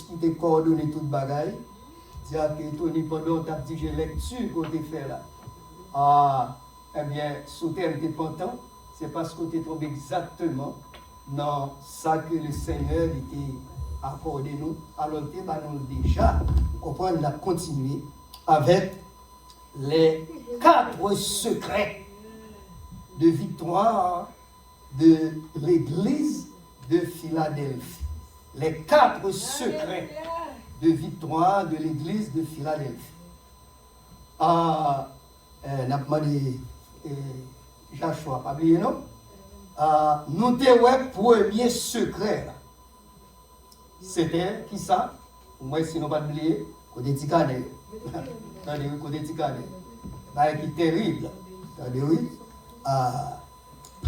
pour te coordonner toute bagaille. Dire que Tony, pendant ta petite lecture qu'on te fait là, eh bien, sous terme t'es content, c'est parce que tu trouves exactement dans ça que le Seigneur était accordé nous. Alors, nous déjà, vous comprenez, on a continué avec les 4 secrets de victoire de l'église de Philadelphie. Les 4 secrets de victoire de l'église de Philadelphie. On a demandé Joshua, pas oublié, non? Nous avons premier secret. C'était qui ça? Moi, si nous pas oublié, côté Ticane. Attendez, côté Ticane. C'est qui terrible. Attendez, oui.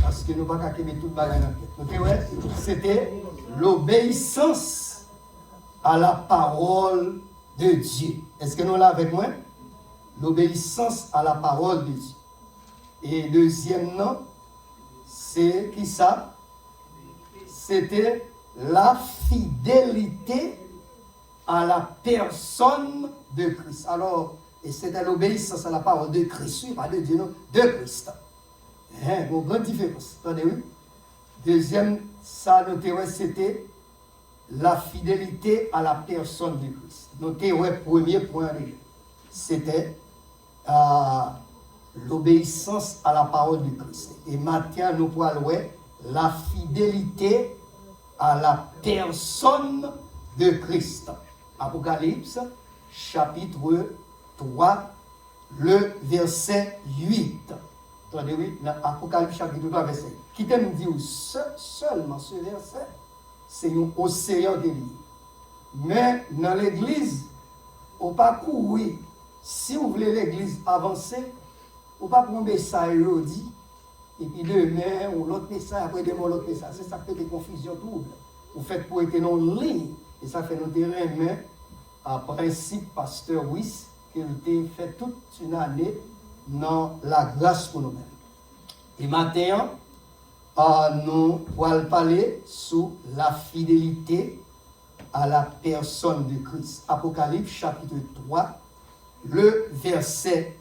Parce que nous ne pouvons pas quitter toute bagarre en tête. C'était l'obéissance à la parole de Dieu. Est-ce que nous l'avons avec moi? L'obéissance à la parole de Dieu. Et deuxième nom, c'est qui ça? C'était la fidélité à la personne de Christ. Alors, et c'était l'obéissance à la parole de Christ, oui, pas de Dieu, non, de Christ. Bon, grande différence. Attendez, oui. Deuxième, ça, notez, ouais, c'était la fidélité à la personne de Christ. Notez, ouais, premier point, c'était l'obéissance à la parole de Christ. Et maintenant, nous pouvons ouais, la fidélité à la personne de Christ. Apocalypse, chapitre 3, le verset 8. Attendez, oui, Apocalypse, chapitre 3, verset 8. Qui t'aime dire seulement ce verset, c'est un océan de livres. Mais dans l'église, au parcours, oui, si vous voulez l'église avancer, ou pas prendre un message dit, et puis demain, ou l'autre message, après demain, l'autre message. C'est ça qui fait des confusions troubles. Vous faites pour être en ligne, et ça fait notre terrain, mais à principe, pasteur Wyss, qu'il a fait toute une année dans la grâce pour nous-mêmes. Et maintenant, nous allons parler sur la fidélité à la personne de Christ. Apocalypse, chapitre 3, le verset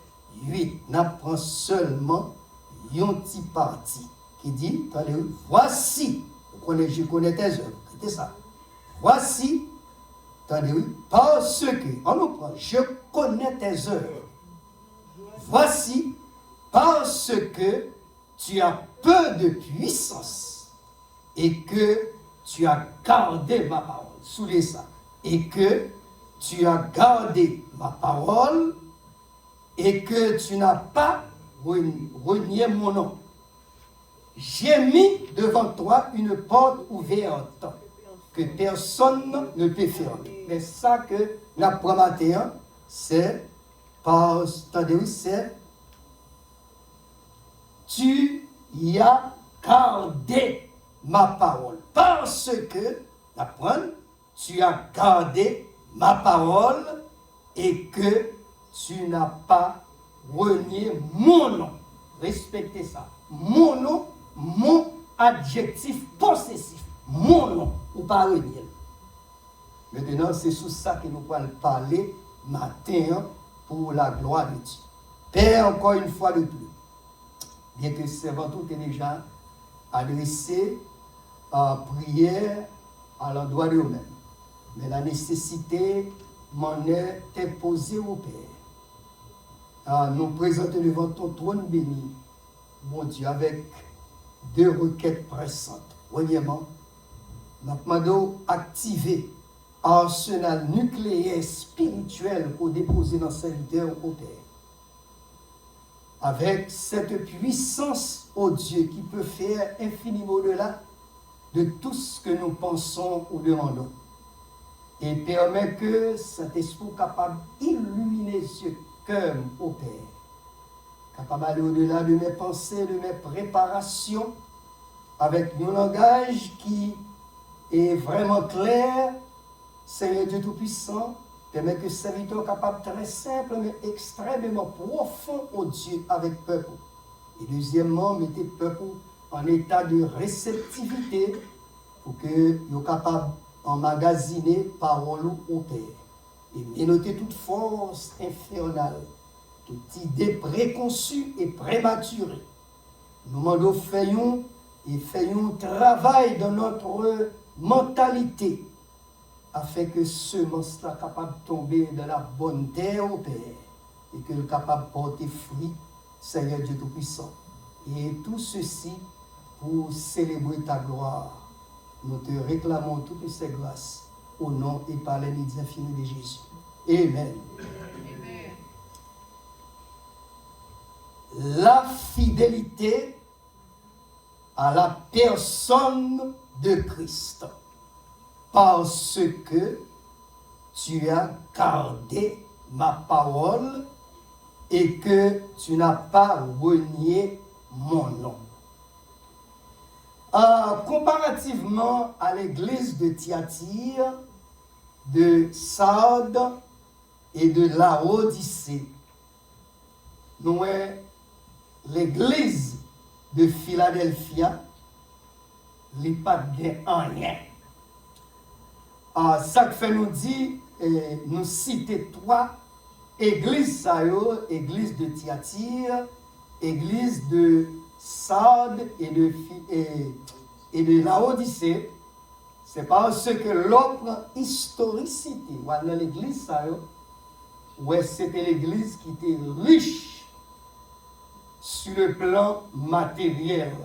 8, n'apprend seulement un petit parti qui dit, attendez, voici, je connais tes œuvres, c'est ça. Voici, attendez, oui, parce que, on nous prend, je connais tes œuvres. Voici, parce que tu as peu de puissance et que tu as gardé ma parole. Soulez ça. Et que tu as gardé ma parole et que tu n'as pas renié mon nom. J'ai mis devant toi une porte ouverte que personne ne peut fermer. Mais ça que l'apprend matin, c'est tu y as gardé ma parole. Parce que, l'apprend, tu as gardé ma parole et que tu n'as pas renié mon nom. Respectez ça. Mon nom, mon adjectif possessif. Mon nom, ou pas renier. Maintenant, c'est sur ça que nous allons parler matin pour la gloire de Dieu. Père, encore une fois de plus, bien que ce tout est déjà adressé à prière à l'endroit de nous-mêmes. Mais la nécessité m'en est imposée au Père. Nous présentons devant ton trône béni, mon Dieu, avec 2 requêtes pressantes. Premièrement, nous demandons activer arsenal nucléaire spirituel pour déposer dans serviteur au Père. Avec cette puissance, ô Dieu, qui peut faire infiniment au-delà de tout ce que nous pensons ou demandons. Et permet que cet esprit capable d'illuminer ce cœur au Père, capable d'aller au-delà de mes pensées, de mes préparations, avec un langage qui est vraiment clair. Seigneur Dieu Tout-Puissant, permet que ce serviteur capable très simple, mais extrêmement profond au Dieu avec peuple. Et deuxièmement, mettez peuple en état de réceptivité pour que soient capables emmagasiner parole au Père, et noter toute force infernale, toute idée préconçue et prématurée. Nous demandons faisons travail dans notre mentalité afin que ce semence soit capable de tomber dans la bonne terre au Père et que le capable de porter fruit, Seigneur Dieu Tout-Puissant. Et tout ceci pour célébrer ta gloire. Nous te réclamons toutes ces grâces au nom et par l'amitié infinie de Jésus. Amen. Amen. La fidélité à la personne de Christ, parce que tu as gardé ma parole et que tu n'as pas renié mon nom. Comparativement à l'église de Thyatire, de Sardes et de Laodicée, nous l'église de Philadelphia, n'est pas de rien. Ça que fait nous dit, nous citer trois églises, église de Thyatire, église de Sardes et de Laodicée. C'est parce que l'autre historicité, dans l'église, c'était l'église qui était riche sur le plan matériel.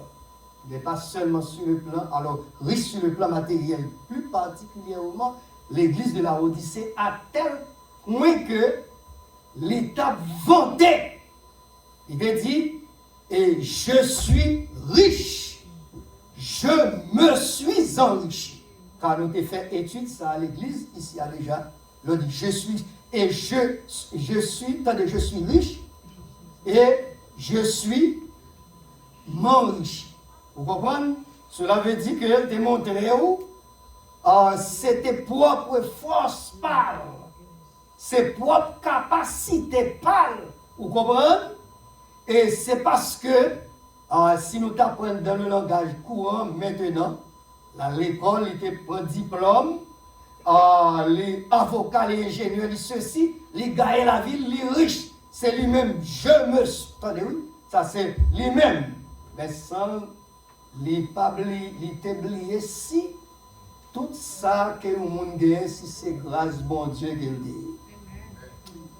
Mais pas seulement sur le plan, alors riche sur le plan matériel, plus particulièrement l'église de la Odyssée, à tel point que l'État vendait. Il a dit, et je suis riche, je me suis enrichi. Car nous avons fait étude ça à l'église, ici à déjà, l'on dit, je suis riche, et je suis m'enrichi. Vous comprenez? Cela veut dire que démontrer où c'était propre force parle, ses propres capacités parlent. Vous comprenez? Et c'est parce que si nous apprenons dans le langage courant maintenant, l'école était pour diplôme, les avocats, les ingénieurs, ceci, les gars et la ville, les riches, c'est lui-même, je me suis. Attendez, oui, ça c'est lui-même. Mais sans les oublier si tout ça que le monde gagne, si c'est grâce bon Dieu qu'il dit.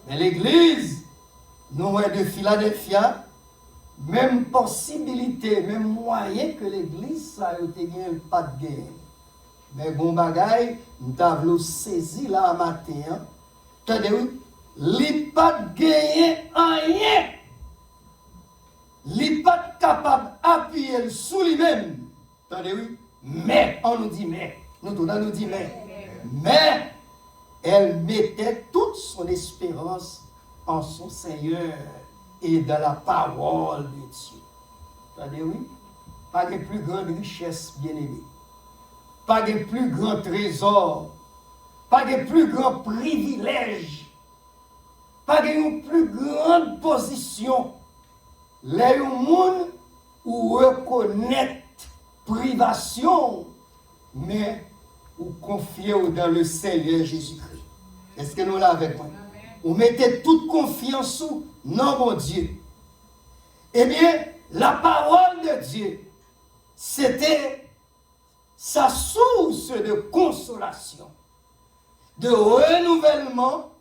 Mais l'église, nous de Philadelphia, même possibilité, même moyen que l'église, ça a été pas de gain. Mais bon bagaille, nous avons saisi là matin. Attendez, oui, il pas de gagner rien. Il n'est pas capable d'appuyer sous lui-même. Attendez, oui. Mais, on nous dit mais. Nous nous dit mais, elle mettait toute son espérance en son Seigneur et dans la parole de Dieu. Attendez, oui. Pas de plus grande richesse, bien-aimée. Pas de plus grand trésor. Pas de plus grand privilège. Pas de plus grande position. Les gens ou reconnaître privation, mais ou confier dans le Seigneur Jésus-Christ. Est-ce que nous l'avons avec moi? Vous mettez toute confiance sous non mon Dieu. Eh bien, la parole de Dieu, c'était sa source de consolation, de renouvellement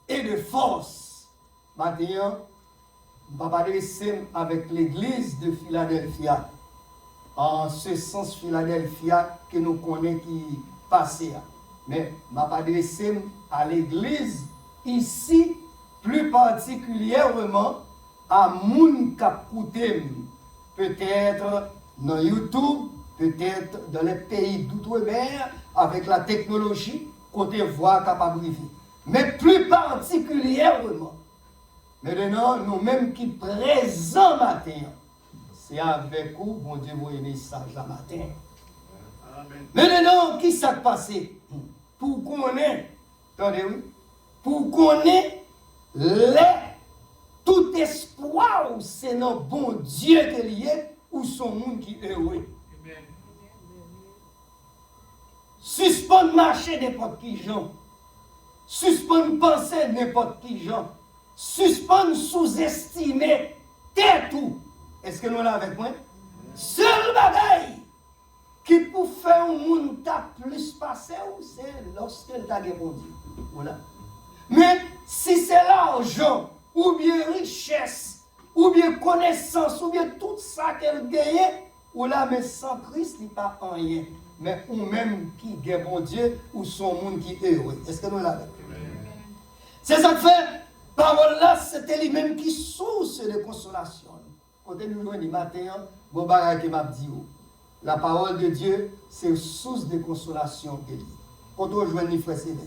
et de force. Maintenant, je vais adresser avec l'église de Philadelphia, en ce sens Philadelphia que nous connaissons qui passait. Mais je vais adresser à l'église ici, plus particulièrement à moun k'ap koute, peut-être dans YouTube, peut-être dans les pays d'outre-mer, avec la technologie, côté voix capable de vivre. Mais plus particulièrement, maintenant, nous-mêmes qui présents matin, c'est avec vous, bon Dieu, vous aimez ça la matin. Amen. Maintenant, qui s'est passé? Pour qu'on ait, attendez, oui, pour qu'on ait tout espoir, c'est dans bon Dieu qui est lié, ou son monde qui est heureux. Suspendre marcher n'importe qui gens. Suspendre penser n'importe qui gens. Suspendre sous-estimer. T'es tout. Est-ce que nous là avec moi? Seul bagaille qui pour faire un monde t'a plus passé, c'est lorsque t'a répondu. Voilà. Mais si c'est l'argent, ou bien richesse, ou bien connaissance, ou bien tout ça qu'elle gagne, ou là, mais sans Christ, il n'y a pas rien. Mais ou même qui gagne bon Dieu, ou son monde qui est heureux. Est-ce que nous l'avons? C'est ça que fait, parole là, c'était lui-même qui source de consolation. Quand nous jouons le matin, bon bagage qui m'a dit, la parole de Dieu, c'est source de consolation. Quand on joue les frères sévères.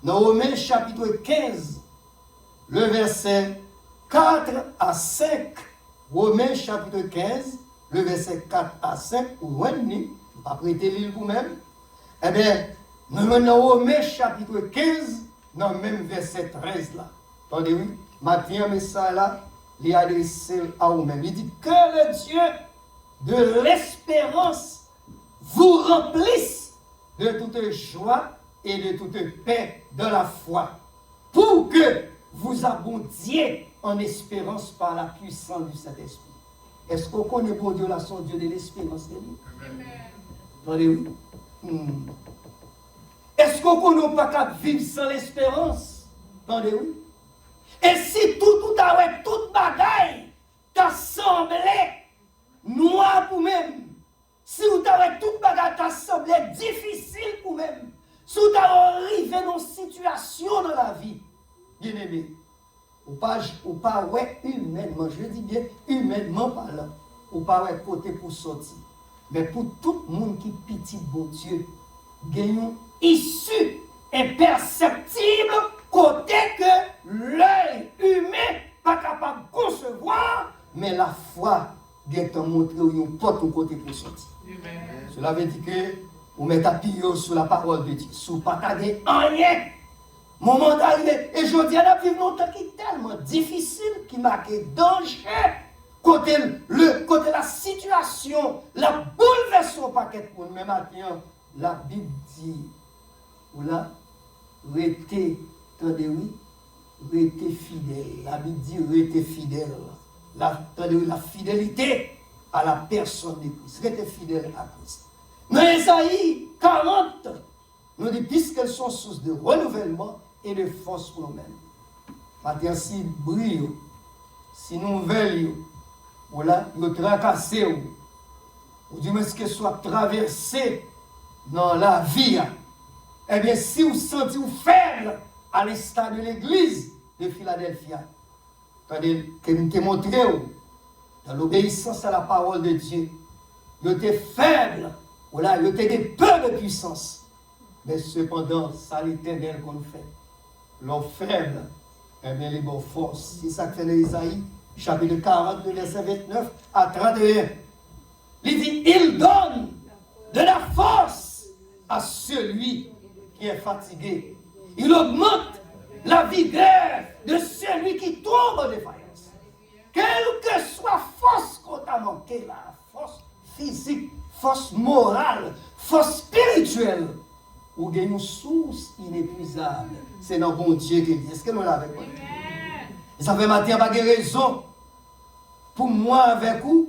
Dans Romains chapitre 15, le verset 4 à 5, Romains chapitre 15, le verset 4 à 5, ou voyez, pas prêter l'île vous-même. Eh bien, nous venons dans Romains chapitre 15, dans le même verset 13 là. Attendez, oui, Matthieu, mais ça là, il a adressé à vous-même. Il dit que le Dieu de l'espérance vous remplisse de toute joie et de toute paix dans la foi, pour que vous abondiez en espérance par la puissance du Saint-Esprit. Est-ce qu'on connaît bon Dieu là, son Dieu de l'espérance de lui? Attendez, oui. Est-ce qu'on connaît pas qu'à vivre sans l'espérance? Attendez, oui. Et si tout bagaille t'a semblé noir pour même, si vous avez toute bagaille t'a semblé difficile pour même, si vous avez arrivé dans une situation dans la vie, bien aimé, ou pas ouais humainement, je dis bien humainement parlant, ou pas ouais côté pour sortir. Mais pour tout le monde qui petit bon Dieu, gagnons issue imperceptible côté que l'œil humain pas capable de concevoir, mais la foi vient te montrer où on porte au côté pour sortir. Cela veut dire que vous mettez à pied sur la parole de Dieu, sur pas taguer rien. Moment d'arriver, et je dis à vivre un temps qui est tellement difficile, qui marque danger. Côté la situation, la bouleversation paquet pour nous. Même maintenant, la Bible dit, ou là, restez, attendez, oui, restez fidèle. La Bible dit, restez fidèle. La fidélité à la personne de Christ. Restez fidèle à Christ. Dans Ésaïe 40, nous dit, puisqu'elles sont source de renouvellement et de force pour nous-mêmes. Maintenant, si brille, si nous veillons, voilà, nous tracasser, ou du moins que soit traversé dans la vie, eh bien, si vous sentez faible à l'instar de l'église de Philadelphie, attendez, que nous te montré, dans l'obéissance à la parole de Dieu, vous êtes faible, voilà, vous êtes peu de puissance, mais cependant, c'est l'Éternel qu'on fait. L'homme faible, eh bien, les bonnes forces. C'est ça que fait l'Ésaïe, chapitre 40, verset 29 à 31. Il dit, il donne de la force à celui qui est fatigué. Il augmente la vigueur de celui qui tombe en défaillance. Quelle que soit force qu'on t'a manqué, la force physique, force morale, force spirituelle, ou gagne une source inépuisable. C'est dans bon Dieu qui dit. Est-ce que nous l'avons avec moi? Et ça fait matin pas de raison pour moi avec vous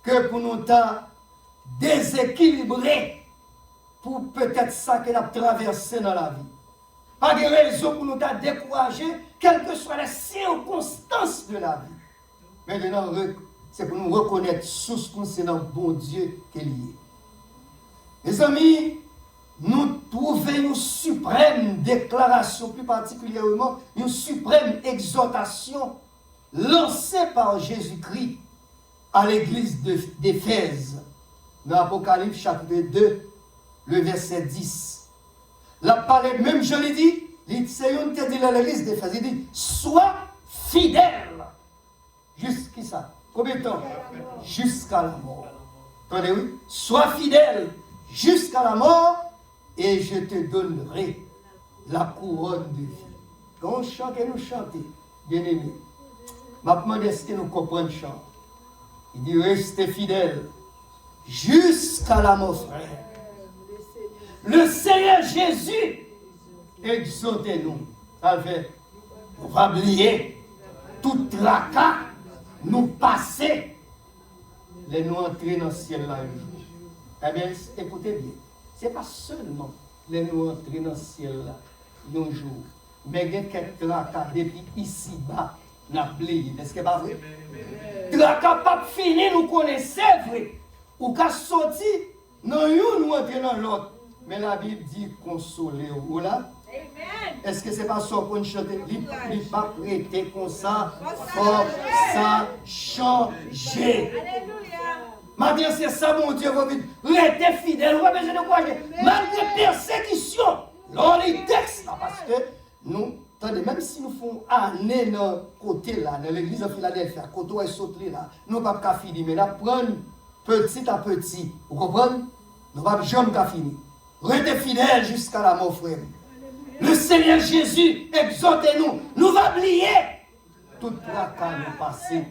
que pour nous déséquilibrer pour peut-être ça qu'elle a traversé dans la vie. Pas de raison pour nous décourager, quelles que soient les circonstances de la vie. Maintenant, c'est pour nous reconnaître source qu'on c'est dans bon Dieu qui est lié. Mes amis, nous trouvons une suprême déclaration, plus particulièrement une suprême exhortation lancée par Jésus-Christ à l'église d'Éphèse, dans l'Apocalypse chapitre 2, le verset 10. La parole, même je l'ai dit, c'est une qui dit à l'église d'Éphèse, il dit, sois fidèle. Jusqu'à ça. Combien de temps? Jusqu'à la mort. Attendez, oui. Sois fidèle jusqu'à la mort, et je te donnerai la couronne de vie. Quand on chante et nous chantons, bien aimé, je me demande est-ce que nous comprenons le chant. Il dit restez fidèles jusqu'à la mort, frère. Le Seigneur Jésus, exaucez-nous. Ça fait, on va oublier tout tracas, nous passer, les nous entrer dans le ciel là. Eh bien, écoutez bien, ce n'est pas seulement les nous entrer dans le ciel là, un jour, mais il y a quelques tracas depuis ici-bas, n'a plié. Est-ce que c'est pas vrai? Tracas pas fini, nous connaissons, c'est vrai. Ou qu'à sortir, non, nous entrer dans l'autre. Mais la Bible dit consoler ou là. Est-ce que c'est pas ça qu'on chante? Il n'est pas prêté comme ça. Faut ça changer. Maintenant, c'est ça, mon Dieu, vous dites, restez fidèles, vous avez besoin de courage. Malgré persécution, dans les textes, parce que nous, attendez, même si nous faisons année dans le côté là, dans l'église de Philadelphie, à côté où elle saute là, nous ne pouvons pas finir, mais là, prendre petit à petit, vous comprenez? Nous ne pouvons jamais finir. Restez fidèles jusqu'à la mort, frère. Le Seigneur Jésus, exaucez-nous. Nous va oublier toute la cas nous passer.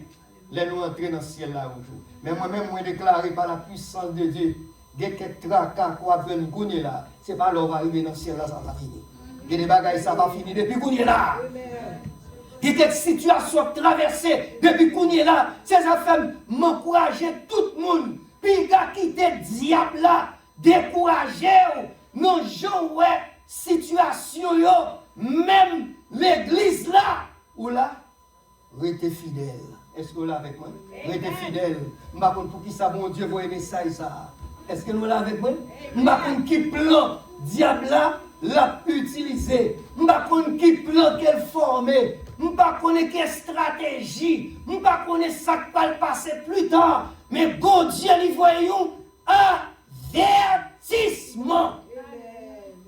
Les nous entrer dans le ciel là aujourd'hui. Mais moi-même, moi déclaré par la puissance de Dieu, dès que tracas qu'on va venir là, c'est pas là on va arriver dans le ciel là, ça va finir. Il y a des bagages, ça va finir depuis qu'on est là. Il y a des situations traversées depuis qu'on est là. Ces affaires m'encourager tout le monde. Puis il a quitté le diable là, découragé. Non, gens, ouais. Situation, yo, même l'église là, ou là, restez fidèle. Est-ce que vous l'avez avec moi? Restez fidèle. Je ne sais pas pour qui ça, mon Dieu, vous aimez ça et ça. Est-ce que nous l'avons avec moi? Je ne sais pas qui plan, diable là, l'a utilisé. Je ne sais pas qui plan qu'elle formé. Je ne sais pas quelle stratégie. Je ne sais pas ça qui va le passer plus tard. Mais bon Dieu, lui voyons avertissement.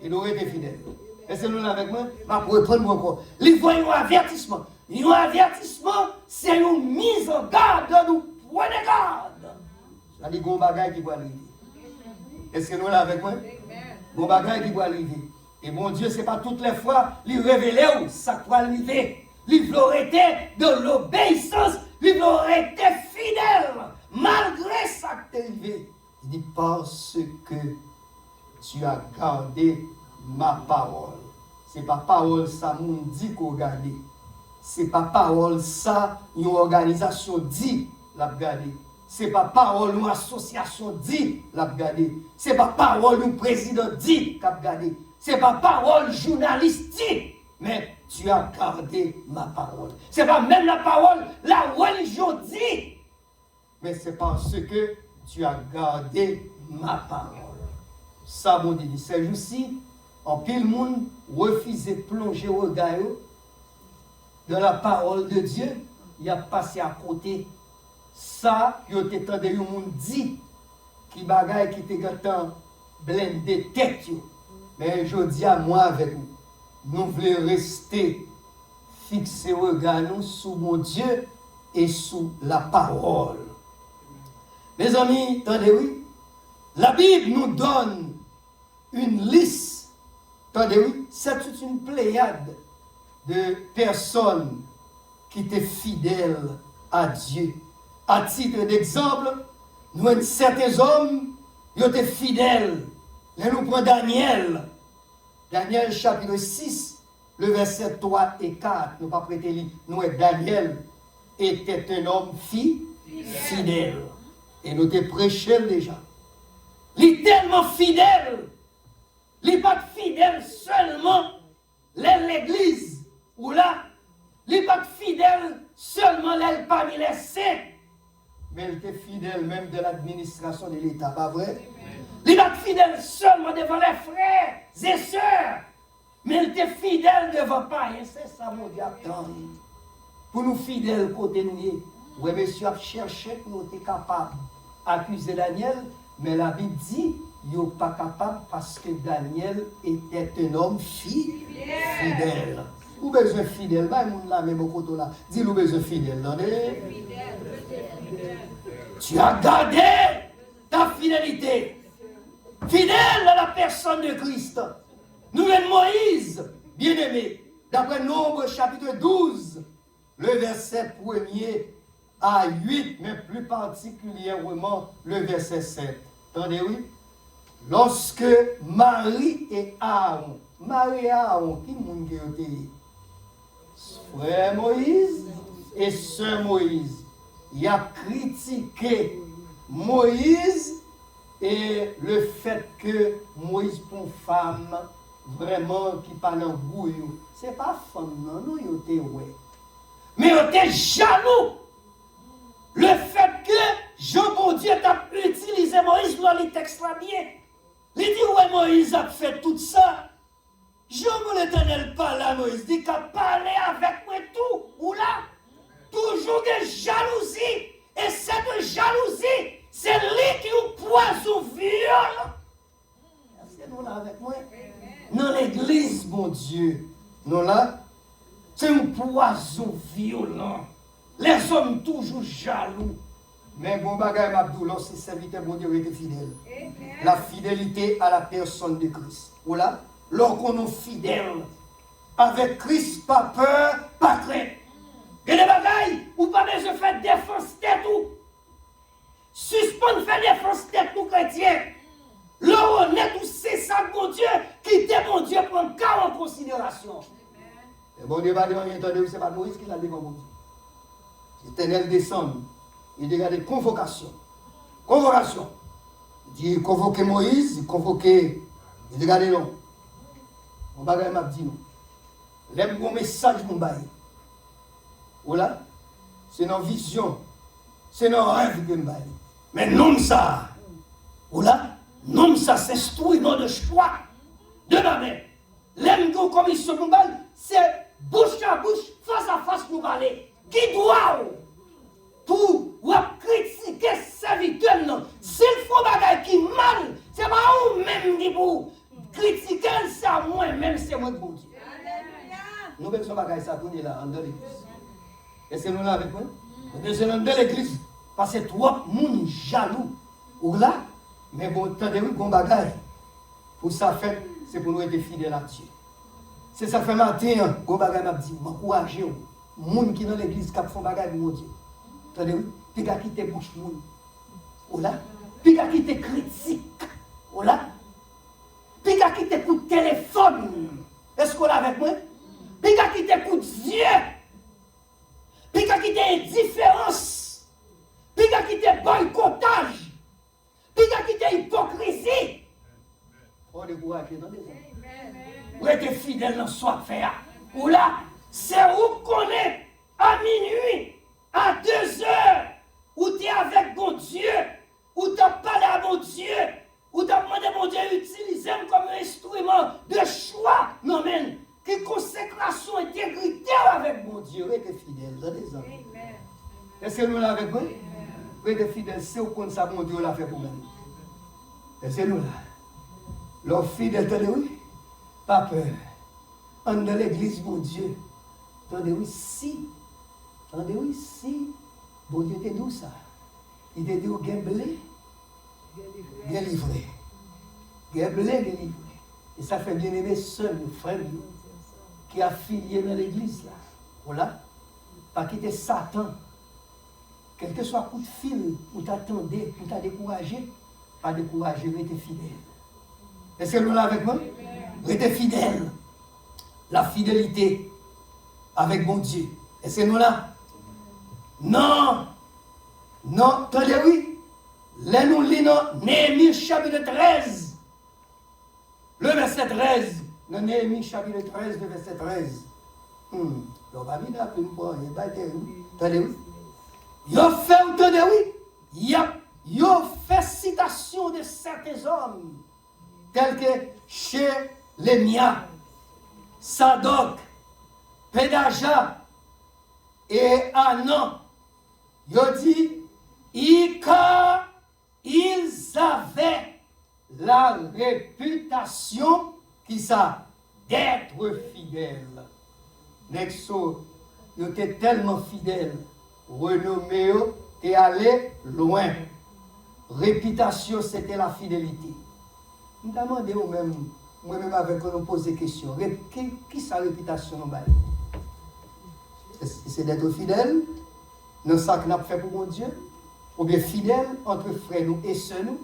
Il aurait été fidèle. Est-ce que nous l'avons avec moi? Je vais reprendre encore. Les voyons avertissement. Un avertissement, c'est une mise en garde de nous. Prenez garde. Ça dit qu'on bagaille qui va arriver. Est-ce que nous l'avons avec moi? Bon bagaille qui va arriver. Et mon Dieu, ce n'est pas toutes les fois, il révélait où ça va arriver. Il aurait été de l'obéissance, il aurait été fidèle, malgré ça qui est arrivé. Il dit parce que tu as gardé ma parole. Ce n'est pas parole ça, mon dit qu'on garde. Ce n'est pas parole ça, une organisation dit la garder. Ce n'est pas parole une association dit la garder. Ce n'est pas parole un président dit la garder. Ce n'est pas parole journaliste dit, mais tu as gardé ma parole. Ce n'est pas même la parole, la religion dit, mais c'est parce que tu as gardé ma parole. Ça, mon Dieu, ces jours-ci, en pile monde refuse de plonger au regard de la parole de Dieu, il a passé à côté. Ça, il a entendu un monde dit qui bagaille qui te gâtant blindé tête. Mais je dis à moi avec vous, nous voulons rester fixés au regard sur mon Dieu et sur la parole. Mes amis, attendez, oui, la Bible nous donne une liste, attendez, oui, c'est toute une pléiade de personnes qui étaient fidèles à Dieu. À titre d'exemple, nous avons certains hommes qui étaient fidèles. Là, nous prenons Daniel. Daniel chapitre 6, le verset 3 et 4. Nous ne pas prêter lire. Nous, Daniel était un homme fidèle. Et nous te prêchons déjà. Il est tellement fidèle. Il n'est pas fidèle seulement l'église. Ou là, il n'est pas fidèle seulement parmi les saints. Mais il était fidèle même de l'administration de l'État, pas vrai? Il n'est pas fidèle seulement devant les frères et sœurs. Mais il était fidèle devant païens. C'est ça, mon Dieu. Pour nous fidèles côté nous. Oui, monsieur a cherché pour nous être capables d'accuser Daniel. Mais la Bible dit, il n'est pas capable parce que Daniel était un homme fidèle. Ou besoin fidèle, bah, il y a même au côté là. Dis-le besoin fidèle. Tu as gardé ta fidélité. Fidèle à la personne de Christ. Nous sommes Moïse, bien-aimé. D'après Nombre chapitre 12, le verset 1er à 8, mais plus particulièrement le verset 7. Attendez, oui. lorsque Marie et Aaron, qui moun qui était frère Moïse et sœur Moïse, il a critiqué Moïse et le fait que Moïse pour une femme vraiment qui parle en bouillon, c'est pas femme non, il était ouais. Mais il était jaloux. Le fait que Jean bon Dieu a utilisé Moïse dans les textes là bien. Il dit ouais Moïse a fait tout ça. Jean mon l'Éternel parle à Moïse, dit qu'il a parlé avec moi tout. Ou là, toujours de jalousie. Et cette jalousie, c'est lui qui nous poison violent. Est-ce que nous là avec moi? Dans l'église, mon Dieu, nous là, c'est un poison violent. Les hommes toujours jaloux. Mais bon bagay Mabdou, lorsque serviteur bon Dieu était fidèle. La fidélité à la personne de Christ. Ou là, lorsqu'on est fidèle avec Christ, pas peur, pas crainte. Et les bagailles, ou pas besoin de faire défense tête ou. Suspendre faire défense tête ou chrétien. L'honnête ou c'est ça bon Dieu, qui t'est bon Dieu prend cas en considération. Et bon Dieu va dire, entendez, c'est pas Moïse qui l'a dit, bon Dieu. L'Éternel descend. Il dit, regardez, convocation. Convocation. Il dit, convoquer Moïse, il convoquer. Il dit, regardez, non. Mon bagage m'a dit, non. L'aime mon message, mon bail. Voilà. C'est nos visions. C'est nos rêves que je bail. Mais non, ça. Voilà. Non, ça s'instruit, non de choix. De ma main. L'aime qu'on commission, mon bail, c'est bouche à bouche, face à face, nous parler. Qui doit pour critiquer serviteur non. S'il faut bagaille qui mal, c'est pas vous même qui pour critiquer, c'est à moi-même, c'est moi pour Dieu. Nous besoin bagaille ça tourner là dans l'église. Est-ce que nous là avec moi? Nous besoin dans l'église parce que trop monde jaloux. Ou là, mais bon, attendez oui bon bagaille. Pour ça fait, c'est pour nous être fidèles à Dieu. C'est ça fait matin, bon bagaille m'a dit, m'encourager moun qui dans l'église qui font bagaille mon Dieu. Attendez oui, puis qui quitter bouche moun. Ou là, puis qui quitter critique. Ou là, puis qui quitter coup de téléphone. Est-ce qu'on est avec moi? Puis qui quitter coup de yeux. Puis qui quitter indifférence. Puis qui quitter boycottage. Puis qui quitter hypocrisie. On décourager dans les hommes. Vous êtes fidèle dans ce qu'on fait. Ou là, c'est où qu'on est à minuit, à 2 heures, où tu es avec mon Dieu, où tu as parlé à mon Dieu, où tu as demandé à mon Dieu d'utiliser comme instrument de choix. Non, mais, qui consécration, intégrité avec mon Dieu. Vous êtes fidèle dans les hommes. Est-ce que nous l'avons avec vous? Vous êtes fidèle, c'est où qu'on ça, mon Dieu l'a fait pour nous. Est-ce que nous là? Leur fidèle, attendez, oui? Pas peur. En dans l'église, mon Dieu. Attendez, oui, si. Attendez, oui, si. Bon Dieu te dit ça. Il te dit, bien blé, bien livré. Bien blé, bien livré. Et ça fait bien aimer seul, frère, qui a filié dans l'église, là. Voilà. Pas quitter Satan. Quel que soit coup de fil, où t'attendais, où t'as découragé, pas découragé, mais t'es fidèle. Est-ce que nous là avec moi? Restez fidèle. La fidélité avec mon Dieu. Est-ce que nous là? Non. Non. Attendez, oui. Là, nous lisons Néhémie chapitre 13. Le verset 13. Le Néhémie chapitre 13, le verset 13. Donc, à mine, après, il va être. Attendez, oui. Il a fait, attendez, oui. Il a fait citation de certains hommes. Tels que chez Lémia, Sadok, Pédaja et Anan. Il dit, ils avaient la réputation qui ça d'être fidèles. Nexo, ils étaient tellement fidèles, renommés et allés loin. Réputation, c'était la fidélité. Nous demandons même, moi-même avec nous poser des questions. Qui sa réputation nous baille? C'est d'être fidèle dans ce que nous avons fait pour mon Dieu, ou bien fidèle entre frères nous et sœurs nous,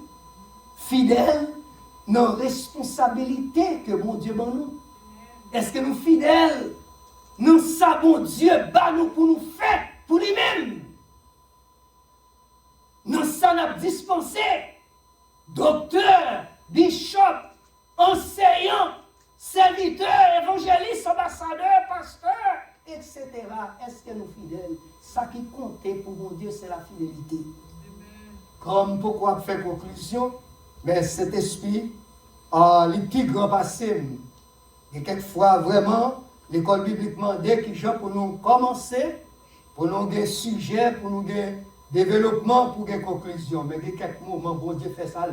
fidèle nos responsabilités que mon Dieu ban nous. Est-ce que nous fidèles? Nous savons Dieu bat nous pour nous faire pour lui-même. Nous sommes dispensés, docteurs, bishops, enseignants, serviteurs, évangélistes, ambassadeurs, pasteurs, etc. Est-ce que nous fidèles? Ça qui comptait pour mon Dieu, c'est la fidélité. Comme pourquoi faire conclusion, mais cet esprit, les petits grands passés, et quelquefois vraiment, l'école biblique demandait que gens pour nous commencer, pour nous des sujets, pour nous des développements, pour des conclusions. Mais il y a quelques moments, bon Dieu fait ça.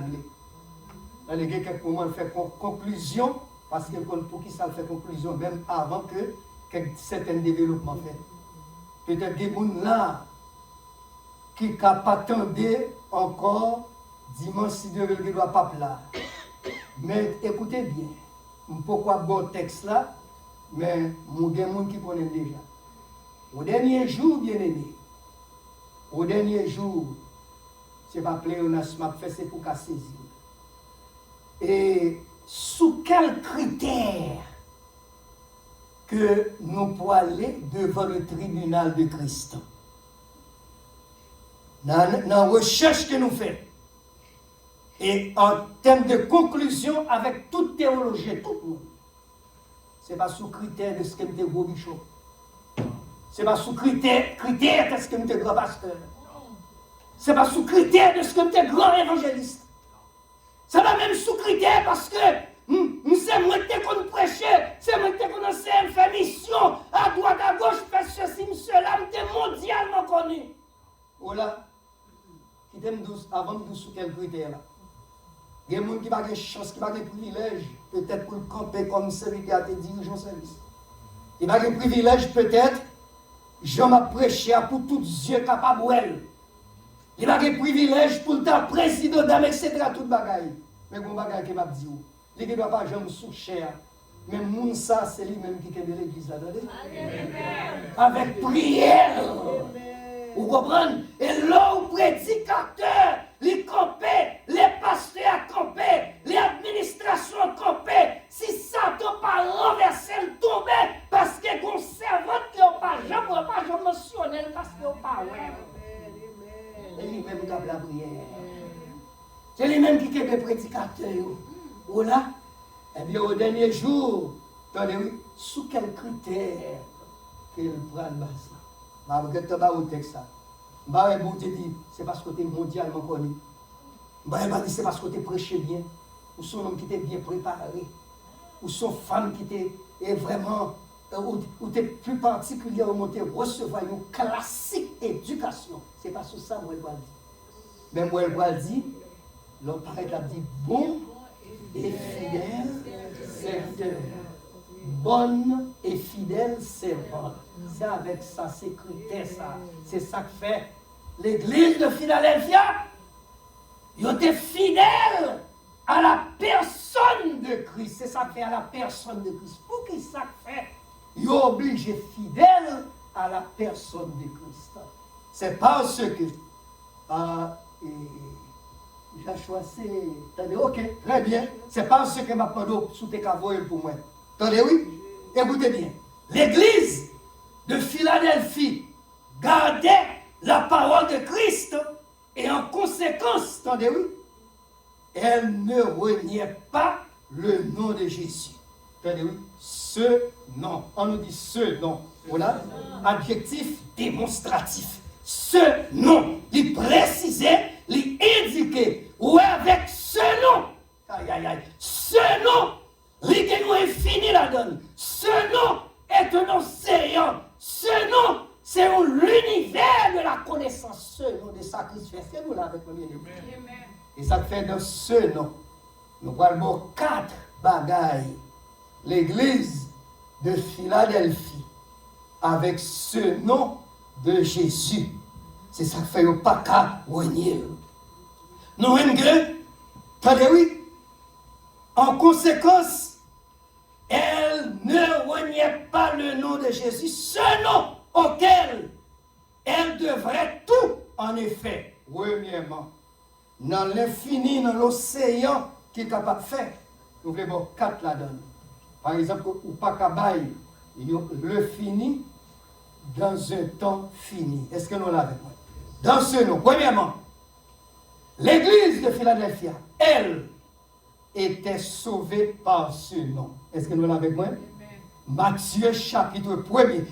Il y a quelques moments, il fait conclusion, parce que pour qui ça fait conclusion, même avant que certains développements faits. Peut-être des gens là qui n'ont pas attendu encore dimanche si Dieu veut qu'il ne doit pas là. Mais écoutez bien, pourquoi bon texte là, mais il y a des gens qui connaissent déjà. Au dernier jour, bien aimé, au dernier jour, c'est pas pléonasme, m'a fait c'est pour qu'à saisir. Et sous quels critères que nous pouvons aller devant le tribunal de Christ? Dans la recherche que nous faisons, et en termes de conclusion avec toute théologie, tout le monde, ce n'est pas sous critère de ce que nous sommes gros bichons. Ce n'est pas sous critère de ce que nous sommes grands pasteurs. Ce n'est pas sous critère de ce que nous sommes grands évangélistes. Ce n'est pas même sous critère parce que c'est moi qui nous prêcher, c'est moi qui nous enseigne, fait mission, à droite, à gauche, fait ceci, cela, nous sommes mondialement connus. Voilà. Qui t'aime avant de nous sous quel critère là? Il y a des gens qui n'ont pas de chance, qui n'ont pas de privilège, peut-être pour le camper comme celui qui a été dirigeant service. Il n'a pas de privilège, peut-être, Jean m'a prêché pour tous les yeux capables. Il n'a pas de privilège pour le temps président d'âme, etc. Tout bagaille. Mais bon bagaille qui m'a dit, il ne doit pas jamais sous cher. Mais moun ça, c'est lui-même qui est de l'église là, attendez. Avec prière. Vous comprenez? Et là où prédicateur, les campés, les pasteurs campés, les administrations campées, si ça n'a pas renversé le tombé, parce que qu'on servante qui n'a pas jamais mentionné, parce qu'il n'a pas ouais. C'est lui-même qui a la prière. C'est lui-même qui est le prédicateur. Ou là, eh bien, au dernier jour, attendez, sous quel critère qu'il prend le base? Je vais vous dire texte. Je vais dire c'est parce que tu es mondialement connu. Je vais dire c'est parce que tu prêches bien. Ou sont homme qui était bien préparé. Ou sont femmes qui étaient vraiment, ou tu es plus particulièrement recevoir une classique éducation. C'est parce que ça, moi, je vais dire. Mais moi, je vais dire, l'homme paraît à dire bon et fidèle serviteur. Bonne et fidèle servante. C'est avec ça, c'est critère ça. C'est ça que fait l'église de Philadelphia. Ils étaient fidèles à la personne de Christ. C'est ça que fait à la personne de Christ. Pour qui ça fait? Ils sont obligés fidèles à la personne de Christ. C'est parce que j'ai choisi. Attendez, ok, très bien. C'est parce que ma pando sous tes cavoyes pour moi. Attendez, oui? Écoutez bien. L'église de Philadelphie gardait la parole de Christ et en conséquence, attendez, oui? Elle ne reniait pas le nom de Jésus. Attendez, oui? Ce nom. On nous dit ce nom. Voilà. Adjectif démonstratif. Ce nom. Il précisait, il indiquait. Ouais, avec ce nom. Aïe, aïe, aïe. Ce nom. L'idée est fini la donne. Ce nom est un nom sérieux. Ce nom, c'est l'univers de la connaissance. Ce nom de sacrifice. C'est nous là avec le bien-aimé. Et ça fait dans ce nom. Nous parlons 4 bagailles. L'église de Philadelphie, avec ce nom de Jésus. C'est ça qui fait le pas qu'à renier. Nous, attendez, oui. En conséquence, elle ne reniait pas le nom de Jésus, ce nom auquel elle devrait tout, en effet, premièrement, dans l'infini, dans l'océan qui est capable de faire. Nous voulons 4 là-dedans. Par exemple, ou pas qu'à le fini dans un temps fini. Est-ce que nous l'avons avec moi? Dans ce nom, premièrement, l'église de Philadelphia, elle, était sauvée par ce nom. Est-ce que nous l'avons avec moi? Matthieu chapitre 1er.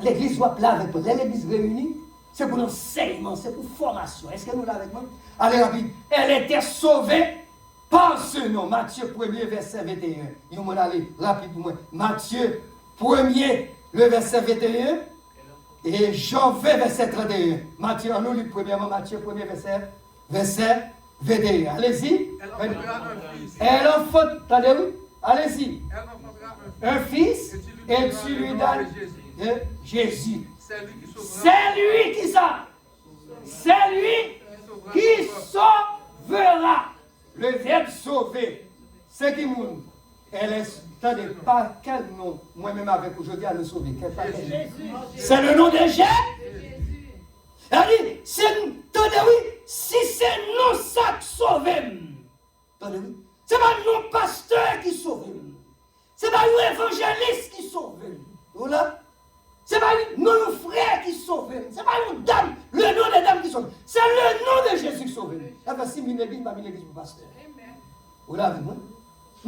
L'église doit là avec moi. L'église réunie, c'est pour l'enseignement, c'est pour formation. Est-ce que nous l'avons avec moi? Allez, rapide. Elle était sauvée par ce nom. Matthieu 1er, verset 21. Nous allons aller rapide pour moi. Matthieu 1er, le verset 21. Et Jean 20, verset 31. Matthieu, nous lit premièrement Matthieu 1er, verset 21. Allez-y. Elle enfante, attendez, oui. Allez-y. Un fils, et tu lui donnes Jésus. C'est lui qui ça. C'est lui qui sauvera. Le verbe sauver, c'est qui moun. Elle est, attendez, pas quel nom, moi-même avec aujourd'hui à le sauver. C'est le nom de Jésus. Elle dit, attendez, oui, si c'est non ça qui sauve, attendez, oui, c'est pas non pasteur qui sauve. C'est pas un évangéliste qui sauve. Voilà. C'est pas non frère qui sauve. C'est pas une dame, le nom de dame qui sauve. C'est le nom de Jésus qui sauve. La fois si une église, pas une église pour pasteur. Voilà avec moi.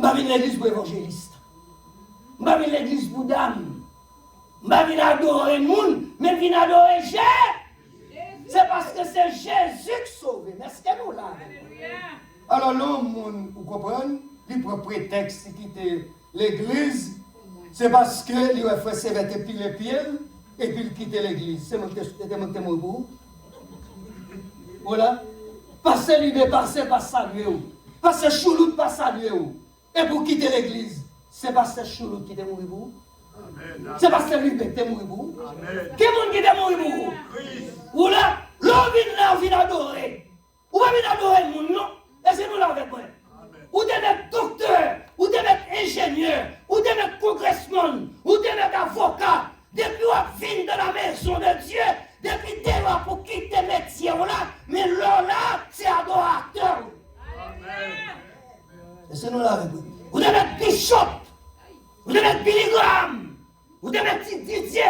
Pas une église pour évangéliste. Pas une église pour dame. Pas une adorer le monde, mais une adorer Jésus. C'est parce que c'est Jésus qui sauve. Est-ce que nous l'avons? Alors l'homme, vous comprenez, il prend prétexte qui quitte l'église. C'est parce que il a fait ses vêtements puis les pieds et puis il quitte l'église. C'est mon témoin. Voilà. Passer l'idée, passer par saluer. Passer chouloute, pas saluer. Et pour quitter l'église, c'est passer chouloute qui est mort pour. C'est passer lui qui est mort pour. Qui est qui est mort pour? Voilà. L'homme vient adorer. Ou pas vient adorer le monde, non? Et c'est nous là avec moi. Ou de mettre docteur, ou de mettre ingénieur, ou de mettre congressman, ou de mettre avocat, depuis on vient dans la maison de Dieu, depuis t'es là pour quitter le métier là, mais là, c'est adorateur. Et c'est nous là avec vous. Ou de mettre bishop, ou de mettre Billy Graham, ou de mettre Didier,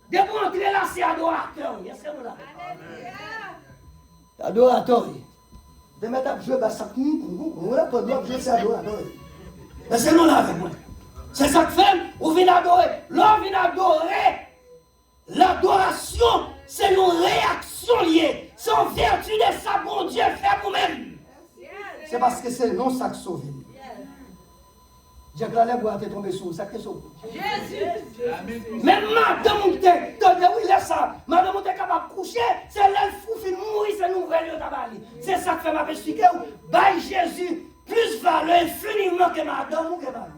depuis entrer là, c'est adorateur. Et c'est nous là. Adorateur. De mettre à jouer, ça, on n'a pas le droit de jouer, c'est adorateur. Et c'est nous là avec moi. C'est ça que fait, on vient adorer. L'on vient adorer. L'adoration, c'est une réaction liée. C'est en vertu de ça, bon Dieu, fait vous-même. C'est parce que c'est non ça qui sauve. J'ai clairé pour être tombé sur ça qui sauve. Jésus. Même madame, oui, laisse ça. Madame, on est capable de coucher, c'est l'elle fou, fin mourir, c'est nous vrai, c'est ça que fait ma expliquer. By Jésus, plus valeur infiniment que madame ou que madame.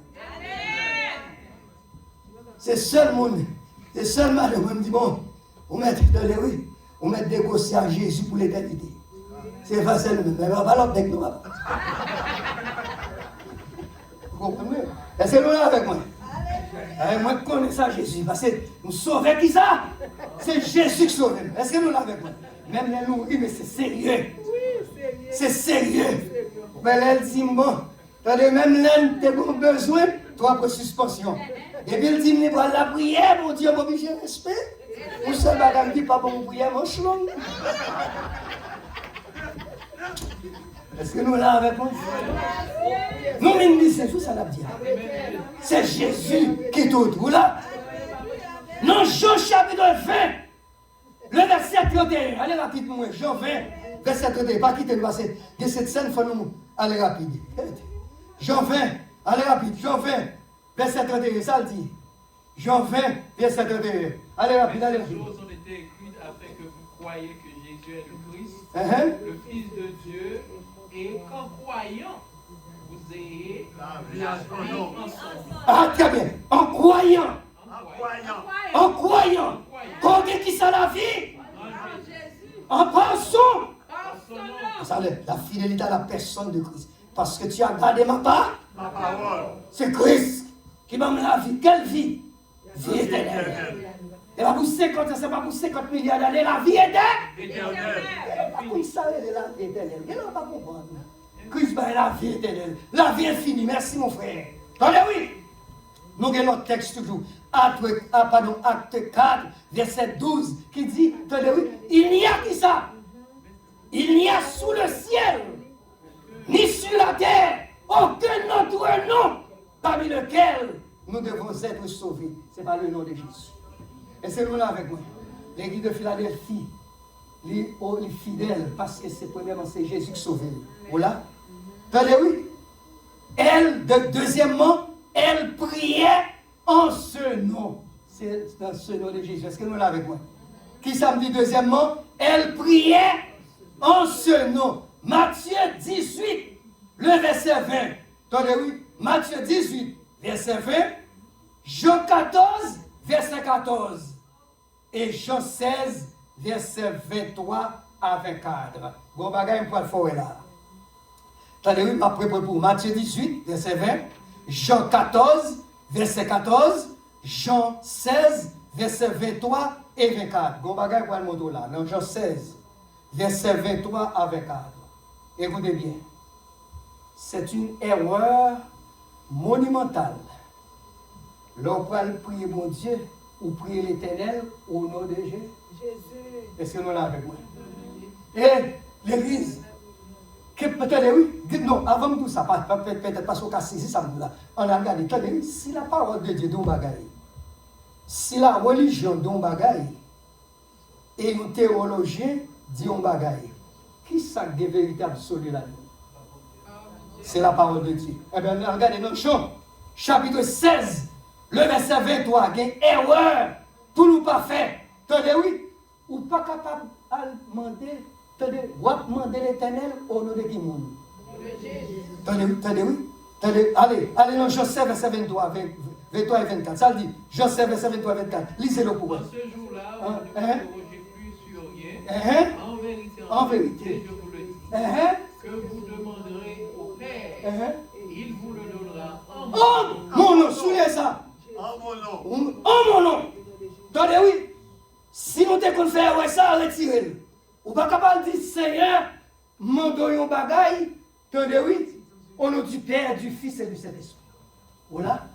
C'est seul monde. C'est seul madame, on me dit bon, on met des gosses à Jésus pour l'éternité. C'est facile, mais on va l'autre avec nous. Vous comprenez? Est-ce que nous là avec moi? Moi, je connais ça, Jésus. Parce que nous sauvons qui ça? C'est Jésus qui sauve. Est-ce que nous là avec moi? Même les nourris, mais c'est sérieux. C'est sérieux. Mais elle dit bon, même l'un, tu as besoin, toi, pour suspension. Et puis il dit, mais voilà la prière, mon Dieu, mon j'ai respect. Ou seul madame dit, pas pour prière, mon chlong. Est-ce que nous là avec moi? Nous, c'est tout ça l'a dit. C'est Jésus qui est autour là. Non, Jean chapitre 20, le verset 31. Allez rapidement, Jean 20, verset 31. Pas quitter le verset. De cette scène, il faut nous aller rapide. Jean 20, allez rapide. Jean 20, verset 31. Ça le dit. Jean 20, verset 31. Allez rapide, allez rapide. Les choses ont été écrites afin que vous croyiez que Jésus est le Christ, le Fils de Dieu, et qu'en croyant, vous ayez la vie ensemble. Ah, très bien. En croyant. En croyant. Quand qui ça la vie? En pensant. La fidélité à la personne de Christ. Parce que tu as gardé ma parole. C'est Christ qui m'a mis la vie. Quelle vie? Vie éternelle. Et pas pour 50 ans, c'est pas pour 50 milliards d'années, la vie éternelle. Pas pour ça, la vie éternelle. Elle ne va pas comprendre. Christ a la vie éternelle, la vie infinie. Merci mon frère. Attendez, oui. Nous avons notre texte toujours. Acte 4, verset 12, qui dit, attendez, oui, il n'y a qui ça? Il n'y a sous le ciel, ni sur la terre, aucun autre nom parmi lequel nous devons être sauvés. Ce n'est pas le nom de Jésus. Et c'est nous là avec moi. L'église de Philadelphie, les fidèles, parce que c'est premièrement c'est Jésus qui sauve. Voilà. Attendez, oui. Deuxièmement, elle priait en ce nom. C'est dans ce nom de Jésus. Est-ce que nous là avec moi? Qui ça me dit deuxièmement? Elle priait en ce nom. Matthieu 18, le verset 20. Attendez, oui. Matthieu 18, verset 20. Jean 14, verset 14. Et Jean 16, verset 23 à 24. Bon bagay pour le faire là. Attendez, oui, après pour Matthieu 18, verset 20. Jean 14, verset 14. Jean 16, verset 23 et 24. Bon bagay pour le moto là. Dans Jean 16, verset 23 à 24. Écoutez bien. C'est une erreur monumentale. L'on peut prier mon Dieu ou prier l'Éternel au nom de Jésus. Est-ce que nous l'avons avec moi? Et l'Église, peut-être oui, non, avant tout ça, peut-être pas ce cas saisi ça là. On a regardé, attendez, si la parole de Dieu est bagaille, si la religion est bagaille, et un théologien dit un bagaille, qui ça de vérité absolue là-dedans? C'est la parole de Dieu. Eh bien, regardez notre chant, chapitre 16, le verset 23, il y a une erreur pour nous pas faire. Attendez, oui, ou pas capable de demander, attendez, ou demander l'Éternel au nom de qui monde? Attendez, oui, attendez, allez dans Joseph, verset 23, 23 et 24. Ça le dit, Joseph, verset 23 et 24. Lisez-le pour moi. En ce jour-là, vous ne m'interrogez plus sur rien. En vérité, je vous le dis. Que vous demanderez au Père, il vous le donnera en mon nom. Souvenez ça. En mon nom. En mon nom. Attendez, oui. Si nous te faire ouais, ça, retirez-le. Ou pas capable de dire, Seigneur, mandons un bagaille. Attendez, oui. Au nom du Père, du Fils et du Saint-Esprit. Voilà.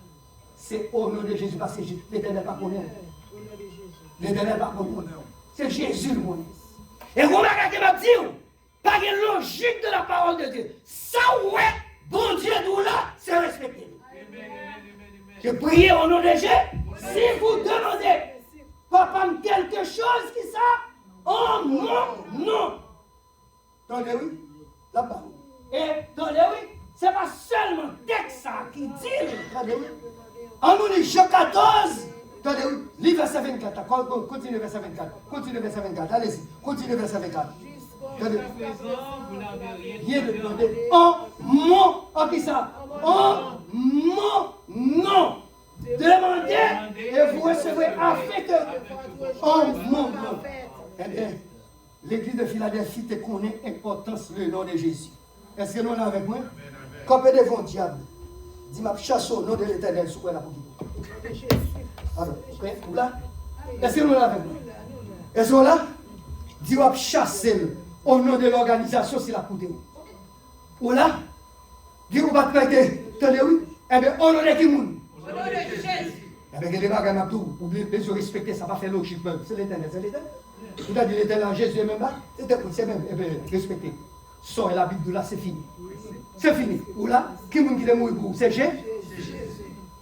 C'est au nom de Jésus, parce que l'Éternel pas connaît. L'Éternel pas connaît. C'est Jésus le monde. Et vous regardez ma dire, pas de logique de la parole de Dieu. Ça, ouais, bon Dieu, nous là, c'est respecté. Je prie au nom de Jésus. Si vous demandez, papa, quelque chose qui ça, oh non, non. Attendez, oui, la parole. Et attendez, oui, c'est pas seulement texte ça qui dit, attendez, oui. En nous dit Jean 14, attendez, oui, livre verset 24, continue verset 24, continue verset 24, allez-y, continue verset 24. Jusqu'à présent, vous n'avez rien demandé. En mon, en qui ça? En mon nom. Demandez et vous recevrez afin que en mon nom. Eh bien, l'église de Philadelphie te connaît l'importance le nom de Jésus. Est-ce que nous sommes avec moi? Quand vous devant diable, dis-moi, chasse au nom de l'Éternel sous la bougie. Alors, vous là? Est-ce que nous sommes avec moi? Est-ce que nous là? Dis-moi, chasser au nom de l'organisation, c'est la poudre. Ou là? Dis-moi, pas de tenez, oui? Eh bien, au nom de qui monde? Au nom de Jésus. Eh bien, il y a des bagages à tout. Oubliez de respecter, ça va faire logique. C'est l'Éternel, c'est l'Éternel. Vous avez dit l'Éternel, Jésus est même là? C'est même, eh bien, respectez. Sort la Bible de là, c'est fini. C'est fini. Ou là, qui est mort pour? C'est Jésus.